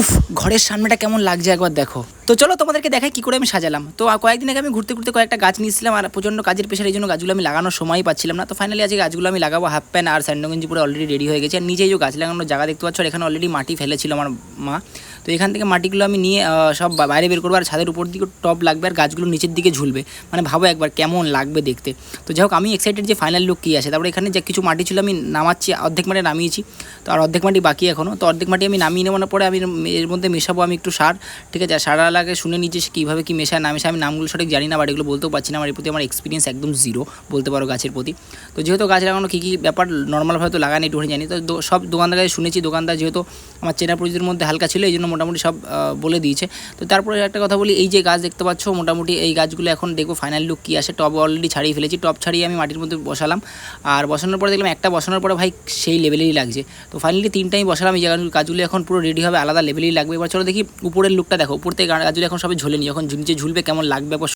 উফ, ঘরের সামনেটা কেমন লাগছে একবার দেখো। তো চলো তোমাদেরকে দেখাই কি করে আমি সাজালাম। তো কয়েকদিন আগে আমি ঘুরতে ঘুরতে কয়েকটা গাছ নিয়েছিলাম, আর প্রচণ্ড কাজের পেশার এই জন্য গাছগুলো আমি লাগানোর সময়ই পাচ্ছিলাম না। তো ফাইনালি আজকে গাছগুলো আমি লাগাবো। হাফ প্যান্ট আর স্যান্ডোগেঞ্জি পুরো অলরেডি রেডি হয়ে গেছে। আর নিচেই যে গাছ লাগানোর জায়গা দেখতে পাচ্ছ, আর এখানে অলরেডি মাটি ফেলেছিল আমার মা। তো এখান থেকে মাটিগুলো আমি নিয়ে সব বাইরে বের করবো, আর ছাদের উপর দিকে টপ লাগবে, আর গাছগুলো নিচের দিকে ঝুলবে। মানে ভাবো একবার কেমন লাগবে দেখতে। তো যাই হোক, আমি এক্সাইটেড যে ফাইনাল লুক কী আসে। তারপরে এখানে যে কিছু মাটি ছিল আমি নামাচ্ছি, অর্ধেক মাটি নামিয়েছি, তো আর অর্ধেক মাটি বাকি এখনও। তো অর্ধেক মাটি আমি নামিয়ে নেওয়ার পরে আমি এর মধ্যে মেশাবো আমি একটু সার। ঠিক আছে, সার আলাকে শুনে নিচ্ছি কীভাবে কী মেশায় না মেশায়। আমি নামগুলো সঠিক জানি না, বাট এগুলো বলতেও পারছি না। আমার এর প্রতি আমার এক্সপিরিয়েন্স একদম জিরো বলতে পারো গাছের প্রতি। তো যেহেতু গাছ লাগানো কী কী ব্যাপার নর্মালভাবে তো লাগানো একটুখানি জানি। তো সব দোকানদার কাছে শুনেছি, দোকানদার যেহেতু আমার চেনা পরিচিতির মধ্যে হালকা ছিল, এই জন্য মোটামুটি সব বলে দিয়েছে। তো তারপরে একটা কথা বলি, এই যে গাছ দেখতে পাচ্ছ মোটামুটি এই গাছগুলো এখন দেখো ফাইনাল লুক কী আসে। টব অলরেডি ছাড়িয়ে ফেলেছি, টব ছাড়িয়ে আমি মাটির মধ্যে বসালাম। আর বসানোর পরে দেখলাম একটা বসানোর পরে ভাই সেই লেভেলেরই লাগছে। তো ফাইনালি তিনটাই বসালাম। এই গাছগুলো এখন পুরো রেডি হবে, আলাদা লেভেলেরই লাগবে। এবার চলো দেখি উপরের লুকটা দেখো, উপর থেকে গাছগুলো এখন সবাই ঝোলেনি, এখন নিচে ঝুলবে কেমন লাগবে।